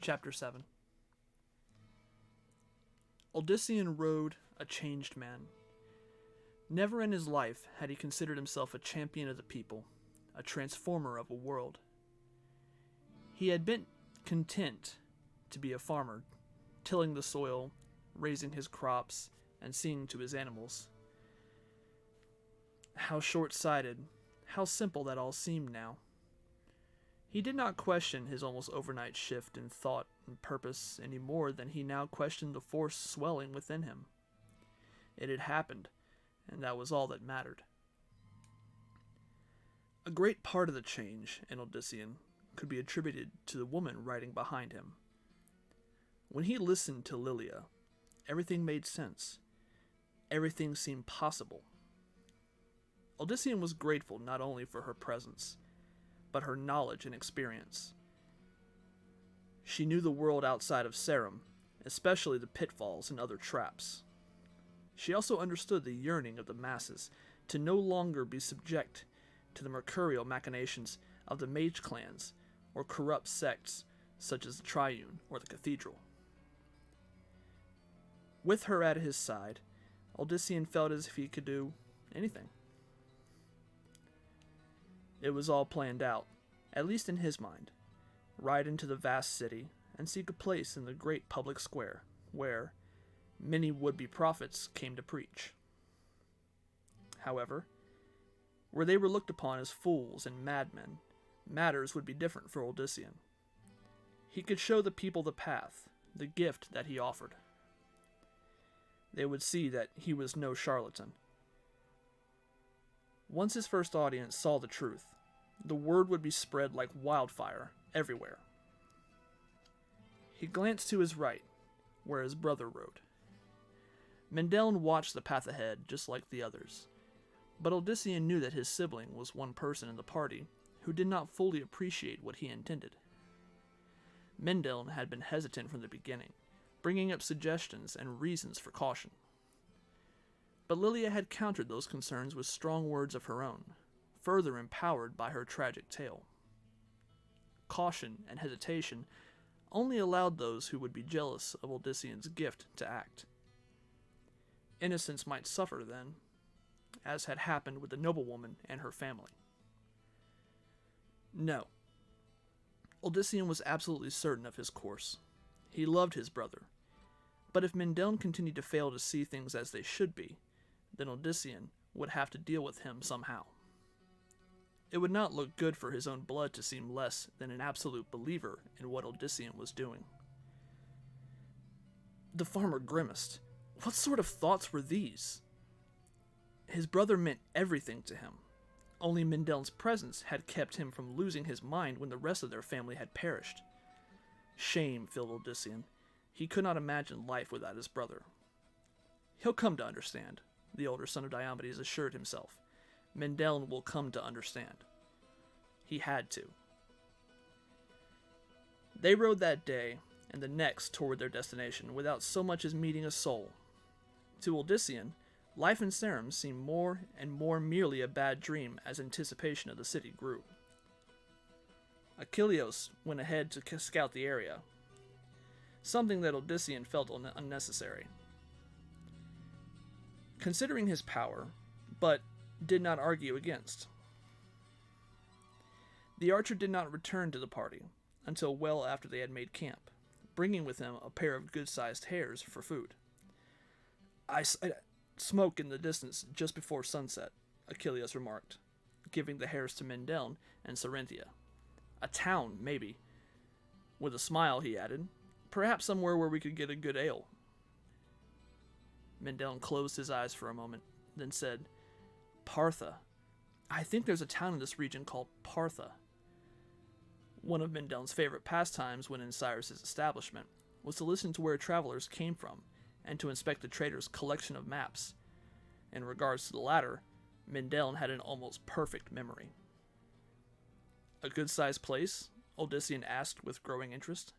Chapter 7. Odyssean rode a changed man. Never in his life had he considered himself a champion of the people, a transformer of a world. He had been content to be a farmer, tilling the soil, raising his crops, and seeing to his animals. How short-sighted, how simple that all seemed now. He did not question his almost overnight shift in thought and purpose any more than he now questioned the force swelling within him. It had happened, and that was all that mattered. A great part of the change in Odyssean could be attributed to the woman riding behind him. When he listened to Lilia, everything made sense. Everything seemed possible. Odyssean was grateful not only for her presence, but her knowledge and experience. She knew the world outside of Sarum, especially the pitfalls and other traps. She also understood the yearning of the masses to no longer be subject to the mercurial machinations of the mage clans or corrupt sects such as the Triune or the Cathedral. With her at his side, Odyssean felt as if he could do anything. It was all planned out, at least in his mind. Ride into the vast city and seek a place in the great public square, where many would-be prophets came to preach. However, where they were looked upon as fools and madmen, matters would be different for Odyssean. He could show the people the path, the gift that he offered. They would see that he was no charlatan. Once his first audience saw the truth, the word would be spread like wildfire everywhere. He glanced to his right, where his brother rode. Mendeln watched the path ahead just like the others, but Odyssean knew that his sibling was one person in the party who did not fully appreciate what he intended. Mendeln had been hesitant from the beginning, bringing up suggestions and reasons for caution. But Lilia had countered those concerns with strong words of her own, further empowered by her tragic tale. Caution and hesitation only allowed those who would be jealous of Odyssean's gift to act. Innocence might suffer then, as had happened with the noblewoman and her family. No. Odyssean was absolutely certain of his course. He loved his brother. But if Mendeln continued to fail to see things as they should be, then Odyssean would have to deal with him somehow. It would not look good for his own blood to seem less than an absolute believer in what Odyssean was doing. The farmer grimaced. What sort of thoughts were these? His brother meant everything to him. Only Mendeln's presence had kept him from losing his mind when the rest of their family had perished. Shame filled Odyssean. He could not imagine life without his brother. He'll come to understand, the older son of Diomedes assured himself. Mendeln will come to understand. He had to. They rode that day and the next toward their destination without so much as meeting a soul. To Odyssean, life in Sarum seemed more and more merely a bad dream as anticipation of the city grew. Achilleos went ahead to scout the area, something that Odyssean felt unnecessary. Considering his power, but did not argue against. The archer did not return to the party until well after they had made camp, bringing with him a pair of good-sized hares for food. I smoke in the distance just before sunset, Achilleus remarked, giving the hares to Mendeln and Sarinthia. A town, maybe. With a smile, he added, perhaps somewhere where we could get a good ale. Mendeln closed his eyes for a moment, then said, Partha. I think there's a town in this region called Partha. One of Mendeln's favorite pastimes when in Cyrus's establishment was to listen to where travelers came from and to inspect the trader's collection of maps. In regards to the latter, Mendeln had an almost perfect memory. A good-sized place? Odyssean asked with growing interest.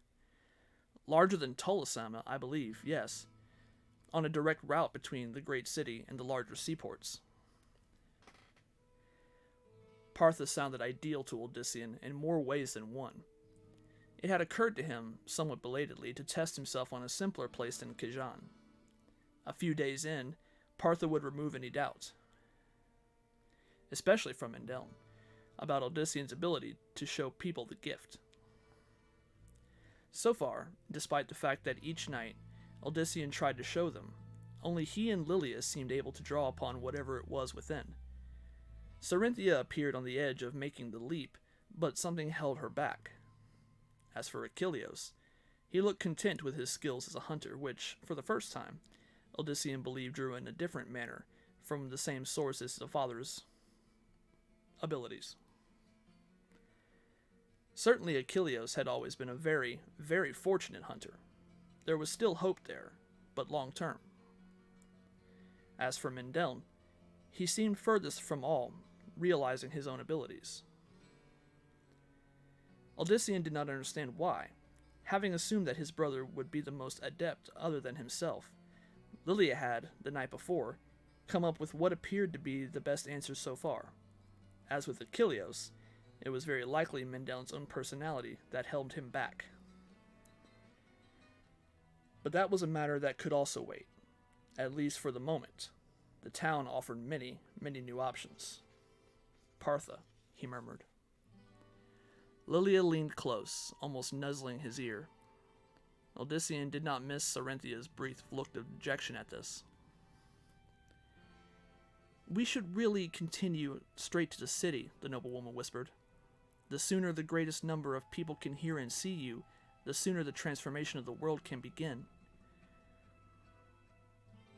Larger than Tolosama, I believe, yes. On a direct route between the great city and the larger seaports. Partha sounded ideal to Odyssean in more ways than one. It had occurred to him, somewhat belatedly, to test himself on a simpler place than Khajan. A few days in, Partha would remove any doubt, especially from Mendeln, about Odyssean's ability to show people the gift. So far, despite the fact that each night Odyssean tried to show them, only he and Lilias seemed able to draw upon whatever it was within. Cerynthia appeared on the edge of making the leap, but something held her back. As for Achilleos, he looked content with his skills as a hunter, which, for the first time, Odyssean believed drew in a different manner from the same source as the father's abilities. Certainly Achilleos had always been a very, very fortunate hunter. There was still hope there, but long term. As for Mendeln, he seemed furthest from all, realizing his own abilities. Odyssean did not understand why, having assumed that his brother would be the most adept other than himself. Lilia had, the night before, come up with what appeared to be the best answer so far. As with Achilleos, it was very likely Mendeln's own personality that held him back. But that was a matter that could also wait, at least for the moment. The town offered many, many new options. Partha, he murmured. Lilia leaned close, almost nuzzling his ear. Odyssean did not miss Cerinthia's brief look of dejection at this. We should really continue straight to the city, the noblewoman whispered. The sooner the greatest number of people can hear and see you, the sooner the transformation of the world can begin.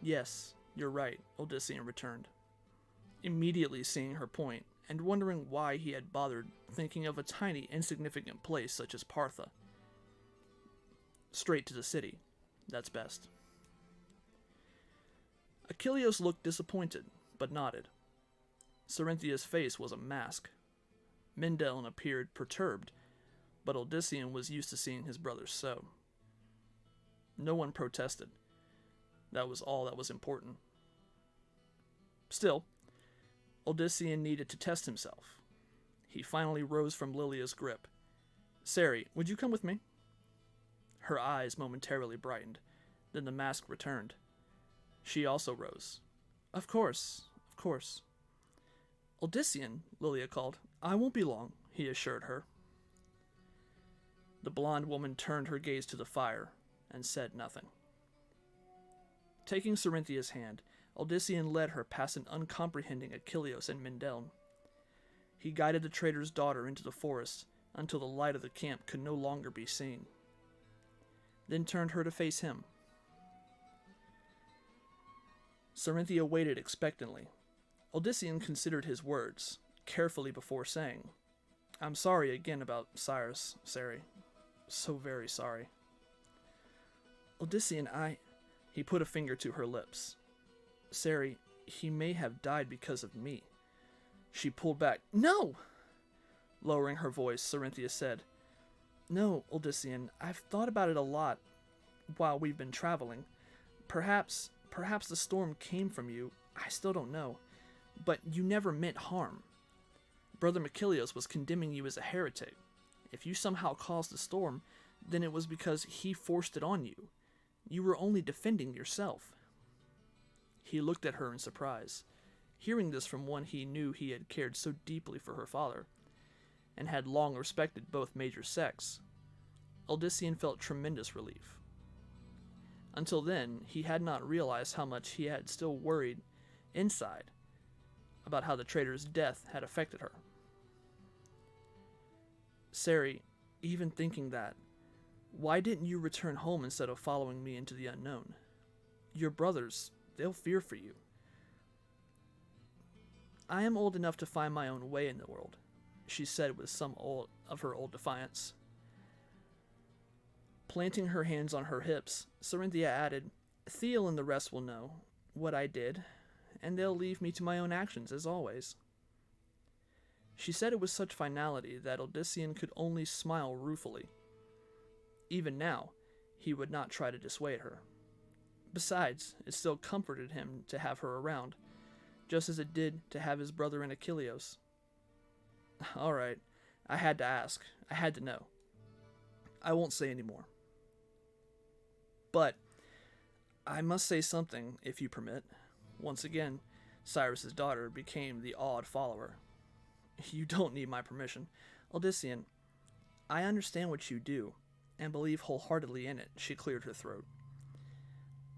Yes, you're right, Odyssean returned, immediately seeing her point, and wondering why he had bothered thinking of a tiny, insignificant place such as Partha. Straight to the city. That's best. Achilleos looked disappointed, but nodded. Cerinthia's face was a mask. Mendeln appeared perturbed, but Odyssean was used to seeing his brothers so. No one protested. That was all that was important. Still, Odyssean needed to test himself. He finally rose from Lilia's grip. Sari, would you come with me? Her eyes momentarily brightened. Then the mask returned. She also rose. Of course, of course. Odyssean, Lilia called. I won't be long, he assured her. The blonde woman turned her gaze to the fire and said nothing. Taking Cerinthia's hand, Odyssean led her past an uncomprehending Achilleos and Mendeln. He guided the trader's daughter into the forest until the light of the camp could no longer be seen, then turned her to face him. Cerynthia waited expectantly. Odyssean considered his words carefully before saying, I'm sorry again about Cyrus, Sari. So very sorry. Odyssean, He put a finger to her lips. Sari, he may have died because of me. She pulled back. No! Lowering her voice, Cerynthia said, No, Odyssean, I've thought about it a lot while we've been traveling. Perhaps the storm came from you. I still don't know. But you never meant harm. Brother Achilleos was condemning you as a heretic. If you somehow caused the storm, then it was because he forced it on you. You were only defending yourself. He looked at her in surprise, hearing this from one he knew he had cared so deeply for her father, and had long respected both major sects. Odyssean felt tremendous relief. Until then, he had not realized how much he had still worried inside about how the trader's death had affected her. Sari, even thinking that, why didn't you return home instead of following me into the unknown? Your brothers, they'll fear for you. I am old enough to find my own way in the world, she said with some of her old defiance. Planting her hands on her hips, Cerynthia added, Theo and the rest will know what I did, and they'll leave me to my own actions, as always. She said it with such finality that Odyssean could only smile ruefully. Even now, he would not try to dissuade her. Besides, it still comforted him to have her around, just as it did to have his brother and Achilleos. All right, I had to ask. I had to know. I won't say any more. But I must say something, if you permit. Once again, Cyrus's daughter became the awed follower. You don't need my permission. Odyssean, I understand what you do, and believe wholeheartedly in it, she cleared her throat.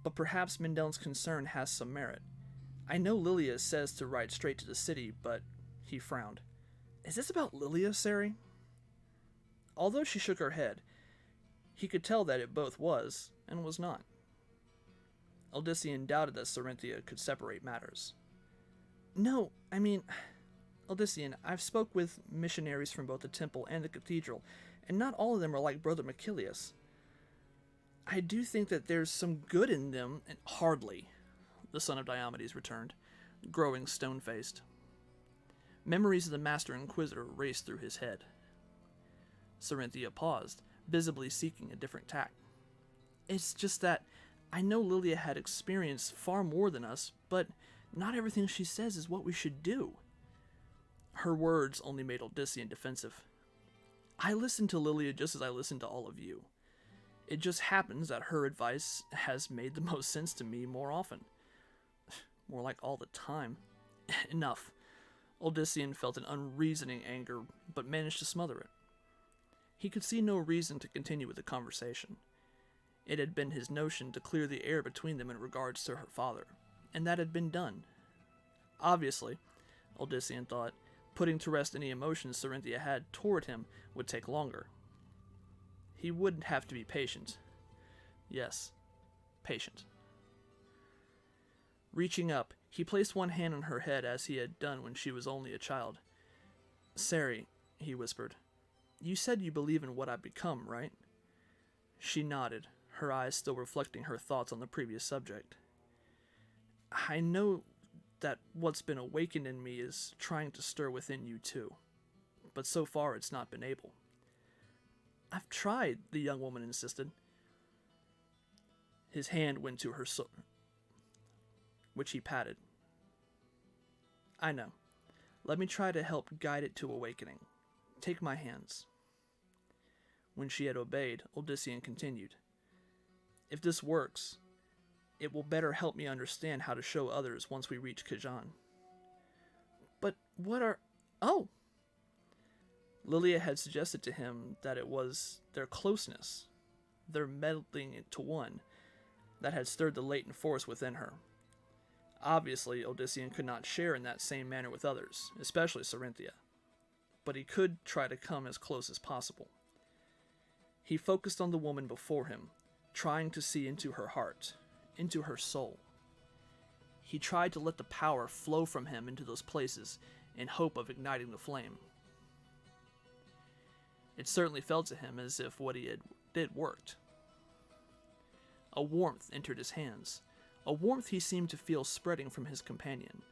But perhaps Mindel's concern has some merit. I know Lilia says to ride straight to the city, but he frowned. Is this about Lilia, Sari? Although she shook her head, he could tell that it both was and was not. Odyssean doubted that Sarinthia could separate matters. No, I mean, Odyssean, I've spoke with missionaries from both the temple and the cathedral, and not all of them are like Brother Machilius. I do think that there's some good in them, and hardly, the son of Diomedes returned, growing stone-faced. Memories of the Master Inquisitor raced through his head. Sarinthia paused, visibly seeking a different tack. It's just that I know Lilia had experienced far more than us, but not everything she says is what we should do. Her words only made Odyssean defensive. I listen to Lilia just as I listen to all of you. It just happens that her advice has made the most sense to me more often. More like all the time. Enough. Odyssean felt an unreasoning anger, but managed to smother it. He could see no reason to continue with the conversation. It had been his notion to clear the air between them in regards to her father, and that had been done. Obviously, Odyssean thought, putting to rest any emotions Sarinthia had toward him would take longer. He would have to be patient. Yes, patient. Reaching up, he placed one hand on her head as he had done when she was only a child. Sari, he whispered, you said you believe in what I've become, right? She nodded, her eyes still reflecting her thoughts on the previous subject. I know that what's been awakened in me is trying to stir within you too, but so far it's not been able. I've tried, the young woman insisted. His hand went to her sword, which he patted. I know. Let me try to help guide it to awakening. Take my hands. When she had obeyed, Odyssean continued. If this works, it will better help me understand how to show others once we reach Kajan. But what are... Oh! Lilia had suggested to him that it was their closeness, their melding into one, that had stirred the latent force within her. Obviously, Odyssean could not share in that same manner with others, especially Sarinthia, but he could try to come as close as possible. He focused on the woman before him, trying to see into her heart, into her soul. He tried to let the power flow from him into those places in hope of igniting the flame. It certainly felt to him as if what he did worked. A warmth entered his hands, a warmth he seemed to feel spreading from his companion.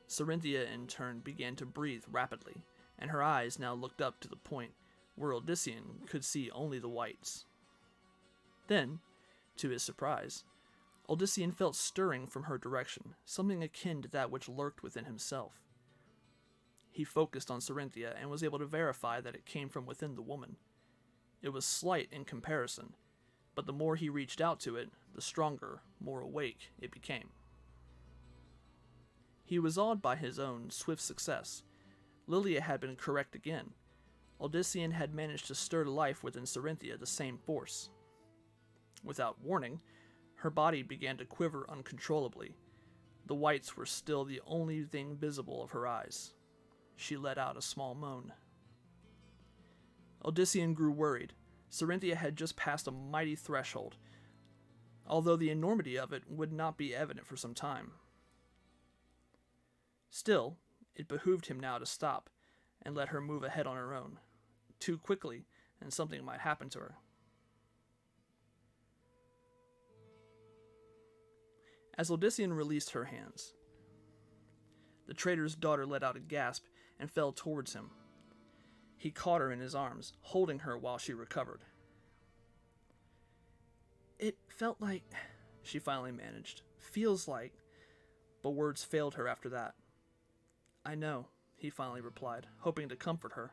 Sarinthia, in turn, began to breathe rapidly, and her eyes now looked up to the point where Odyssean could see only the whites. Then, to his surprise, Odyssean felt stirring from her direction, something akin to that which lurked within himself. He focused on Sarinthia and was able to verify that it came from within the woman. It was slight in comparison, but the more he reached out to it, the stronger, more awake it became. He was awed by his own swift success. Lilia had been correct again. Odyssean had managed to stir to life within Sarinthia the same force. Without warning, her body began to quiver uncontrollably. The whites were still the only thing visible of her eyes. She let out a small moan. Odyssean grew worried. Sarinthia had just passed a mighty threshold, although the enormity of it would not be evident for some time. Still, it behooved him now to stop and let her move ahead on her own. Too quickly, and something might happen to her. As Odyssean released her hands, the trader's daughter let out a gasp and fell towards him. He caught her in his arms, holding her while she recovered. It felt like, she finally managed. Feels like, but words failed her after that. I know, he finally replied, hoping to comfort her.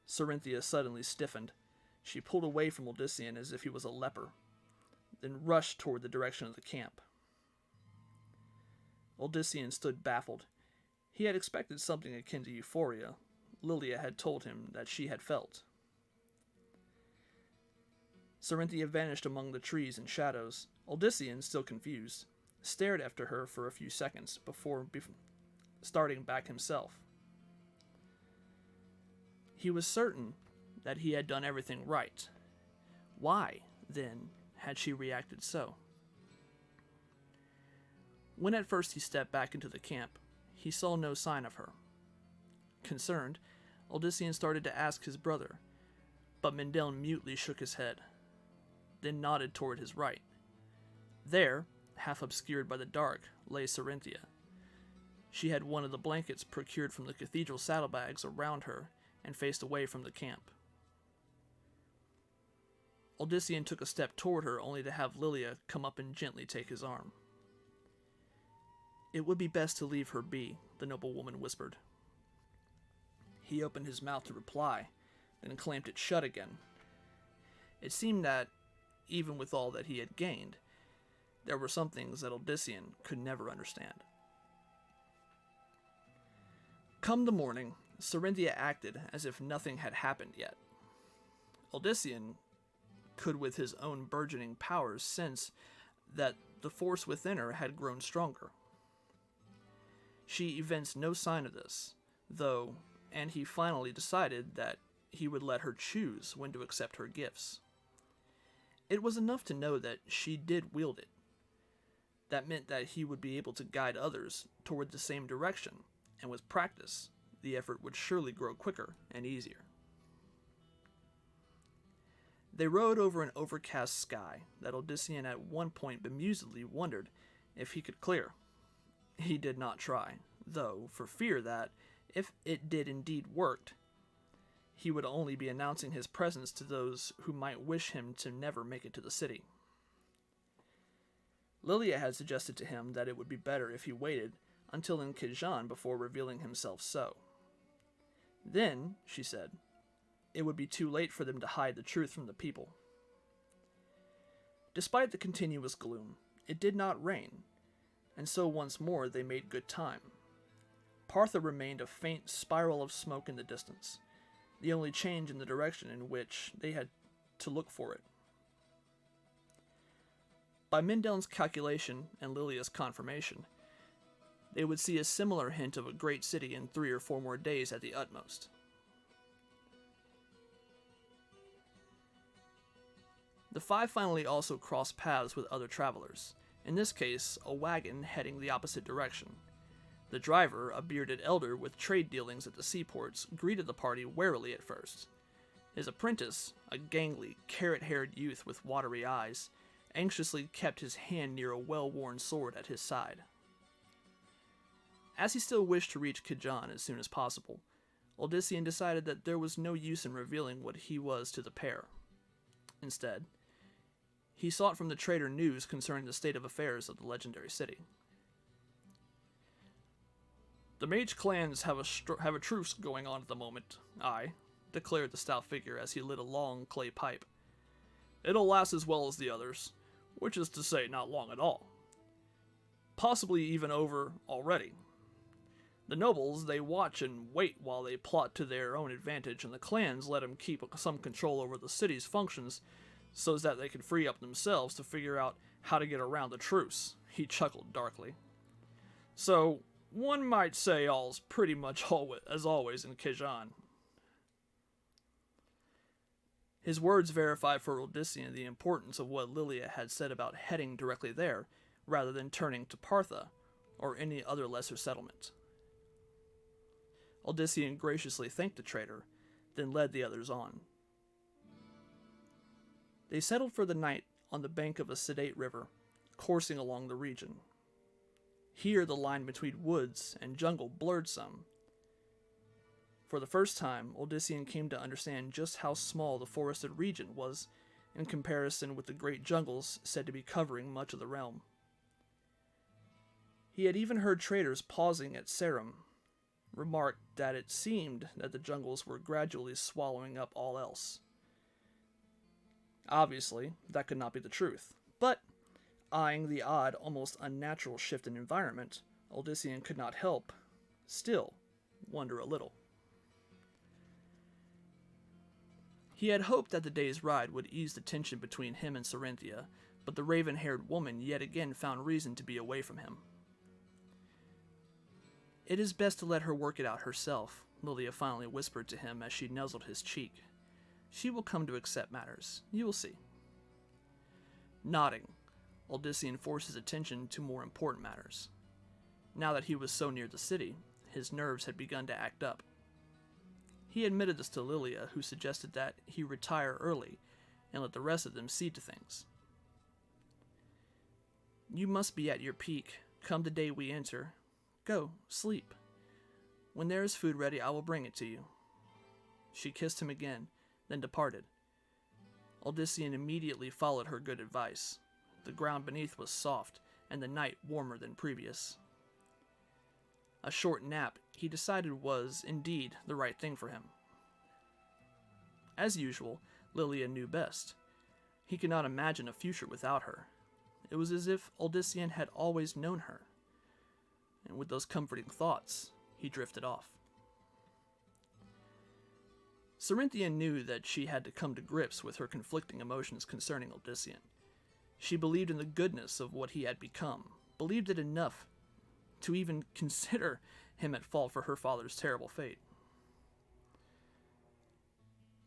Sarinthia suddenly stiffened. She pulled away from Odyssean as if he was a leper, then rushed toward the direction of the camp. Odyssean stood baffled. He had expected something akin to euphoria. Lilia had told him that she had felt. Cerynthia vanished among the trees and shadows. Odyssean, still confused, stared after her for a few seconds before starting back himself. He was certain that he had done everything right. Why, then, had she reacted so? When at first he stepped back into the camp, he saw no sign of her. Concerned, Odyssean started to ask his brother, but Mendeln mutely shook his head, then nodded toward his right. There, half obscured by the dark, lay Cerynthia. She had one of the blankets procured from the cathedral saddlebags around her and faced away from the camp. Odyssean took a step toward her, only to have Lilia come up and gently take his arm. "It would be best to leave her be," the noble woman whispered. He opened his mouth to reply, then clamped it shut again. It seemed that, even with all that he had gained, there were some things that Odyssean could never understand. Come the morning, Cerynthia acted as if nothing had happened yet. Odyssean could with his own burgeoning powers sense that the force within her had grown stronger. She evinced no sign of this, though, and he finally decided that he would let her choose when to accept her gifts. It was enough to know that she did wield it. That meant that he would be able to guide others toward the same direction, and with practice, the effort would surely grow quicker and easier. They rode over an overcast sky that Odyssean at one point bemusedly wondered if he could clear. He did not try, though, for fear that, if it did indeed work, he would only be announcing his presence to those who might wish him to never make it to the city. Lilia had suggested to him that it would be better if he waited until in Kijan before revealing himself so. Then, she said, it would be too late for them to hide the truth from the people. Despite the continuous gloom, it did not rain, and so once more they made good time. Partha remained a faint spiral of smoke in the distance, the only change in the direction in which they had to look for it. By Mendeln's calculation and Lilia's confirmation, they would see a similar hint of a great city in 3 or 4 more days at the utmost. The 5 finally also crossed paths with other travelers, in this case a wagon heading the opposite direction. The driver, a bearded elder with trade dealings at the seaports, greeted the party warily at first. His apprentice, a gangly, carrot-haired youth with watery eyes, anxiously kept his hand near a well-worn sword at his side. As he still wished to reach Kijan as soon as possible, Odyssean decided that there was no use in revealing what he was to the pair. Instead, he sought from the trader news concerning the state of affairs of the legendary city. "The mage clans have a truce going on at the moment, aye," declared the stout figure as he lit a long clay pipe. "It'll last as well as the others, which is to say not long at all. Possibly even over already. The nobles, they watch and wait while they plot to their own advantage, and the clans let them keep some control over the city's functions so that they can free up themselves to figure out how to get around the truce." He chuckled darkly. "So, one might say all's pretty much as always in Kijan." His words verified for Odyssean the importance of what Lilia had said about heading directly there, rather than turning to Partha, or any other lesser settlement. Odyssean graciously thanked the trader, then led the others on. They settled for the night on the bank of a sedate river, coursing along the region. Here the line between woods and jungle blurred some. For the first time, Odyssean came to understand just how small the forested region was in comparison with the great jungles said to be covering much of the realm. He had even heard traders pausing at Sarum remark that it seemed that the jungles were gradually swallowing up all else. Obviously, that could not be the truth, but eyeing the odd, almost unnatural shift in environment, Odyssean could not help, still, wonder a little. He had hoped that the day's ride would ease the tension between him and Cerynthia, but the raven-haired woman yet again found reason to be away from him. "It is best to let her work it out herself," Lilia finally whispered to him as she nuzzled his cheek. "She will come to accept matters. You will see." Nodding, Odyssean forced his attention to more important matters. Now that he was so near the city, his nerves had begun to act up. He admitted this to Lilia, who suggested that he retire early and let the rest of them see to things. "You must be at your peak, come the day we enter. Go, sleep. When there is food ready, I will bring it to you." She kissed him again, then departed. Odyssean immediately followed her good advice. The ground beneath was soft, and the night warmer than previous. A short nap, he decided, was, indeed, the right thing for him. As usual, Lilia knew best. He could not imagine a future without her. It was as if Odyssean had always known her. And with those comforting thoughts, he drifted off. Cerynthia knew that she had to come to grips with her conflicting emotions concerning Odyssean. She believed in the goodness of what he had become, believed it enough to even consider him at fault for her father's terrible fate.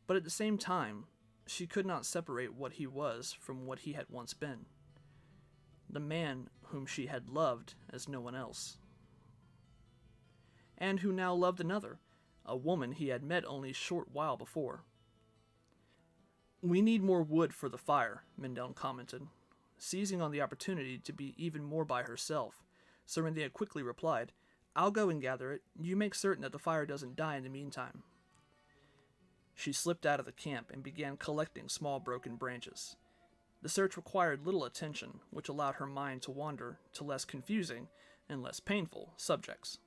But at the same time, she could not separate what he was from what he had once been. The man whom she had loved as no one else. And who now loved another, a woman he had met only a short while before. "We need more wood for the fire," Mindel commented. Seizing on the opportunity to be even more by herself, Cerynthia quickly replied, "I'll go and gather it. You make certain that the fire doesn't die in the meantime." She slipped out of the camp and began collecting small broken branches. The search required little attention, which allowed her mind to wander to less confusing and less painful subjects.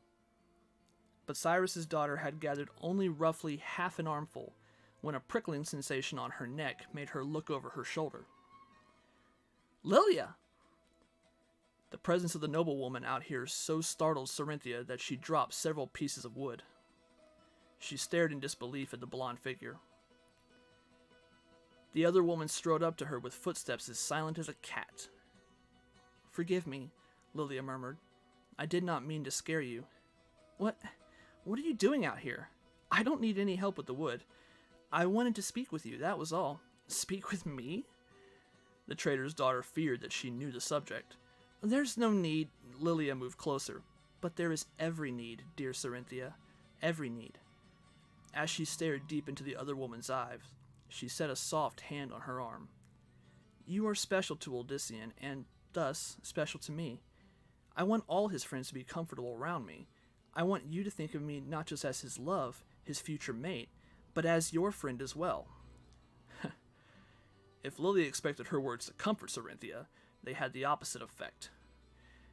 But Cyrus's daughter had gathered only roughly half an armful when a prickling sensation on her neck made her look over her shoulder. "Lilia!" The presence of the noblewoman out here so startled Cerynthia that she dropped several pieces of wood. She stared in disbelief at the blonde figure. The other woman strode up to her with footsteps as silent as a cat. "Forgive me," Lilia murmured. "I did not mean to scare you." What are you doing out here? I don't need any help with the wood. I wanted to speak with you, that was all." "Speak with me?" The trader's daughter feared that she knew the subject. "There's no need." Lilia moved closer. "But there is every need, dear Cerynthia. Every need." As she stared deep into the other woman's eyes, she set a soft hand on her arm. "You are special to Odyssean, and thus special to me. I want all his friends to be comfortable around me. I want you to think of me not just as his love, his future mate, but as your friend as well." If Lilia expected her words to comfort Cerynthia, they had the opposite effect.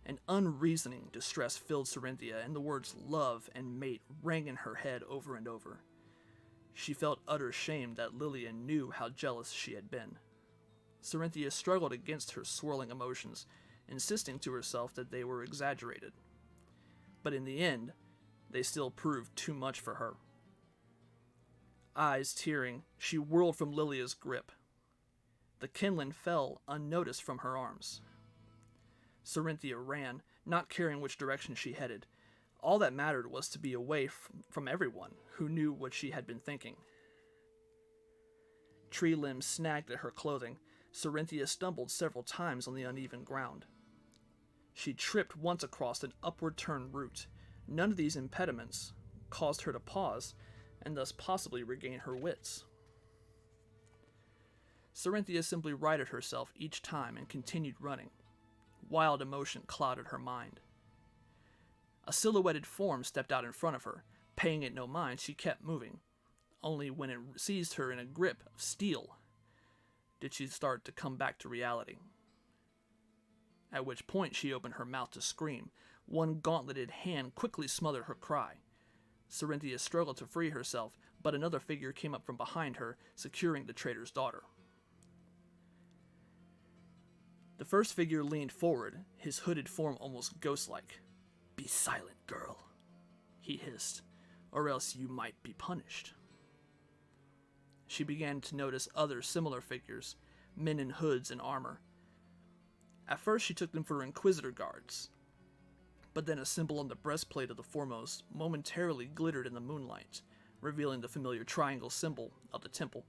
An unreasoning distress filled Cerynthia, and the words love and mate rang in her head over and over. She felt utter shame that Lilia knew how jealous she had been. Cerynthia struggled against her swirling emotions, insisting to herself that they were exaggerated. But in the end, they still proved too much for her. Eyes tearing, she whirled from Lilia's grip. The kindling fell unnoticed from her arms. Cerynthia ran, not caring which direction she headed. All that mattered was to be away from everyone who knew what she had been thinking. Tree limbs snagged at her clothing. Cerynthia stumbled several times on the uneven ground. She tripped once across an upward turned root. None of these impediments caused her to pause, and thus possibly regain her wits. Cerynthia simply righted herself each time and continued running. Wild emotion clouded her mind. A silhouetted form stepped out in front of her. Paying it no mind, she kept moving. Only when it seized her in a grip of steel did she start to come back to reality. At which point she opened her mouth to scream. One gauntleted hand quickly smothered her cry. Cerynthia struggled to free herself, but another figure came up from behind her, securing the trader's daughter. The first figure leaned forward, his hooded form almost ghost-like. "Be silent, girl," he hissed, "or else you might be punished." She began to notice other similar figures, men in hoods and armor. At first she took them for Inquisitor guards, but then a symbol on the breastplate of the foremost momentarily glittered in the moonlight, revealing the familiar triangle symbol of the temple.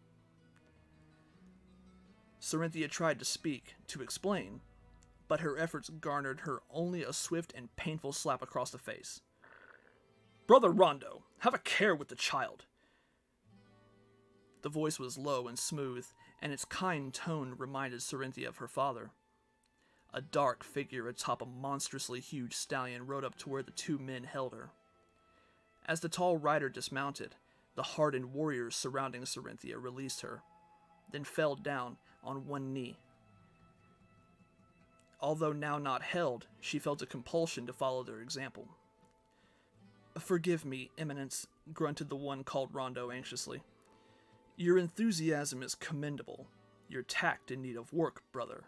Cerinthia tried to speak, to explain, but her efforts garnered her only a swift and painful slap across the face. "Brother Rondo, have a care with the child." The voice was low and smooth, and its kind tone reminded Cerinthia of her father. A dark figure atop a monstrously huge stallion rode up to where the two men held her. As the tall rider dismounted, the hardened warriors surrounding Cerinthia released her, then fell down on one knee. Although now not held, she felt a compulsion to follow their example. "Forgive me, Eminence," grunted the one called Rondo anxiously. "Your enthusiasm is commendable. Your tact in need of work, brother."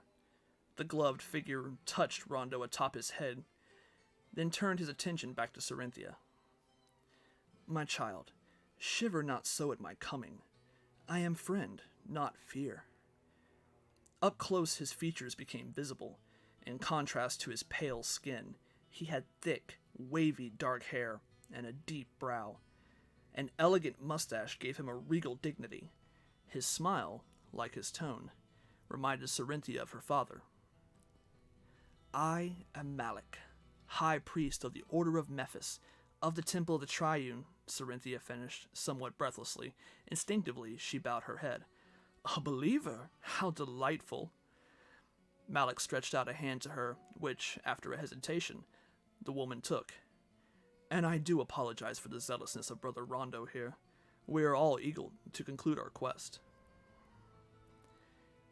The gloved figure touched Rondo atop his head, then turned his attention back to Cerinthia. "My child, shiver not so at my coming. I am friend, not fear." Up close his features became visible. In contrast to his pale skin, he had thick, wavy dark hair and a deep brow. An elegant mustache gave him a regal dignity. His smile, like his tone, reminded Cerinthia of her father. "I am Malik, High Priest of the Order of Mephis, of the Temple of the Triune," Cerinthia finished, somewhat breathlessly. Instinctively, she bowed her head. "A believer? How delightful!" Malik stretched out a hand to her, which, after a hesitation, the woman took. "And I do apologize for the zealousness of Brother Rondo here. We are all eager to conclude our quest."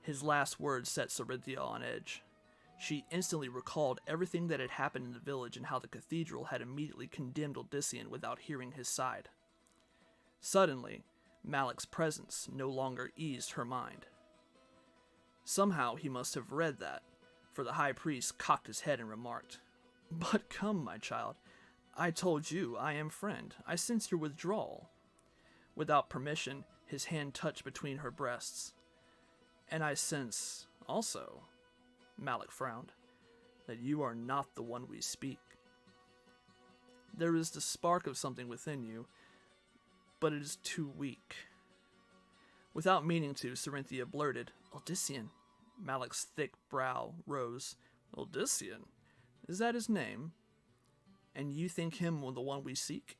His last words set Cerinthia on edge. She instantly recalled everything that had happened in the village and how the cathedral had immediately condemned Odyssean without hearing his side. Suddenly, Malik's presence no longer eased her mind. Somehow he must have read that, for the high priest cocked his head and remarked, "But come, my child, I told you I am friend. I sense your withdrawal." Without permission, his hand touched between her breasts. "And I sense, also," Malik frowned, "that you are not the one we speak. There is the spark of something within you, but it is too weak." Without meaning to, Cerinthia blurted, "Odyssean." Malik's thick brow rose. "Odyssean? Is that his name? And you think him the one we seek?"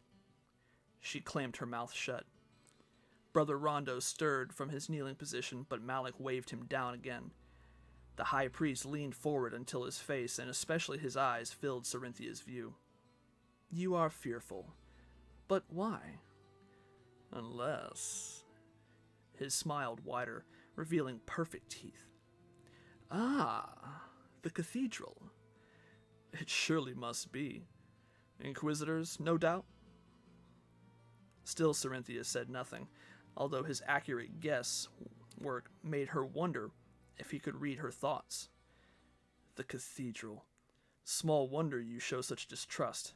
She clamped her mouth shut. Brother Rondo stirred from his kneeling position, but Malik waved him down again. The high priest leaned forward until his face, and especially his eyes, filled Cerinthia's view. "You are fearful. But why?" "Unless..." His smiled wider, revealing perfect teeth. "Ah, the cathedral. It surely must be. Inquisitors, no doubt?" Still Cerinthia said nothing, although his accurate guess work made her wonder if he could read her thoughts. "The cathedral. Small wonder you show such distrust.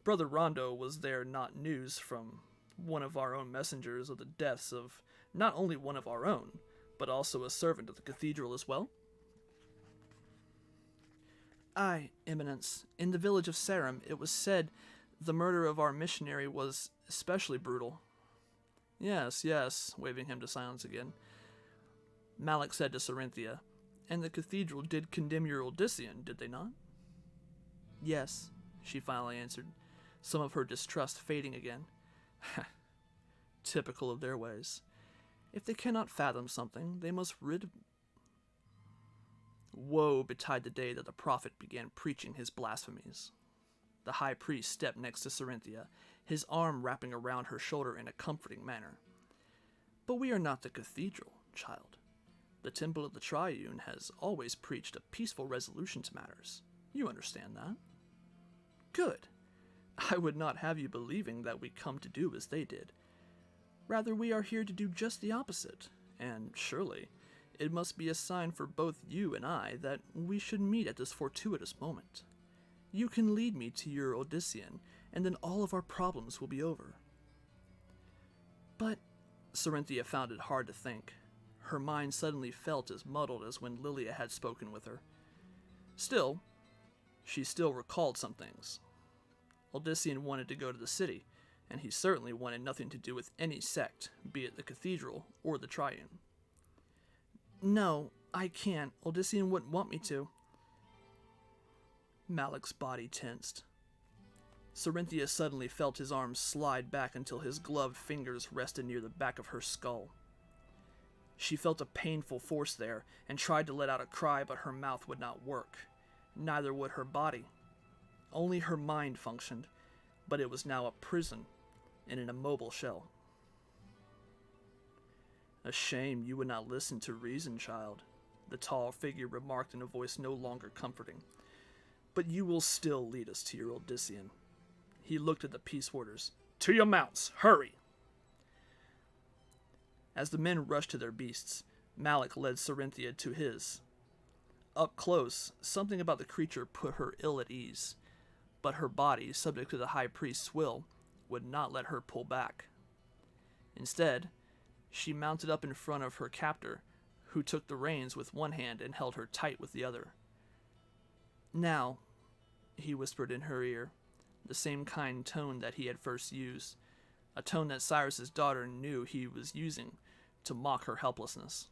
Brother Rondo was there not news from one of our own messengers of the deaths of not only one of our own, but also a servant of the cathedral as well?" "Aye, Eminence. In the village of Sarum, it was said the murder of our missionary was especially brutal." Yes, waving him to silence again. Malik said to Cerinthia, "And the cathedral did condemn your Odyssean, did they not?" "Yes," she finally answered, some of her distrust fading again. Typical of their ways. If they cannot fathom something, they must Woe betide the day that the prophet began preaching his blasphemies. The high priest stepped next to Cerinthia, his arm wrapping around her shoulder in a comforting manner. "But we are not the cathedral, child. The Temple of the Triune has always preached a peaceful resolution to matters. You understand that?" "Good. I would not have you believing that we come to do as they did. Rather, we are here to do just the opposite, and surely, It must be a sign for both you and I that we should meet at this fortuitous moment. You can lead me to your Odyssean, and then all of our problems will be over. But Sarinthia found it hard to think. Her mind suddenly felt as muddled as when Lilia had spoken with her. Still, she still recalled some things. Odyssean wanted to go to the city, and he certainly wanted nothing to do with any sect, be it the cathedral or the Triune. No, I can't. Odyssean wouldn't want me to. Malik's body tensed. Sarinthia suddenly felt his arms slide back until his gloved fingers rested near the back of her skull. She felt a painful force there and tried to let out a cry, but her mouth would not work. Neither would her body. Only her mind functioned, but it was now a prison in an immobile shell. A shame you would not listen to reason, child, the tall figure remarked in a voice no longer comforting. But you will still lead us to your Odyssean. He looked at the peace warders. To your mounts, hurry! As the men rushed to their beasts, Malik led Sarinthia to his. Up close, something about the creature put her ill at ease, but her body, subject to the high priest's will, would not let her pull back. Instead, she mounted up in front of her captor, who took the reins with one hand and held her tight with the other. Now, he whispered in her ear, the same kind tone that he had first used, a tone that Cyrus's daughter knew he was using to mock her helplessness.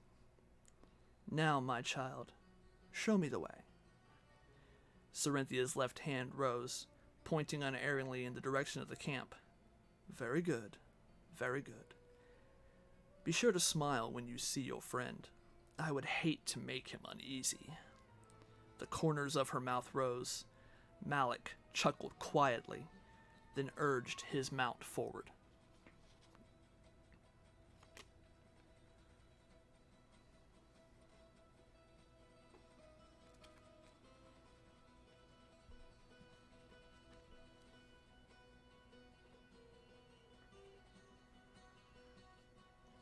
Now, my child, show me the way. Cerinthia's left hand rose, pointing unerringly in the direction of the camp. Very good, very good. Be sure to smile when you see your friend. I would hate to make him uneasy. The corners of her mouth rose. Malik chuckled quietly, then urged his mount forward.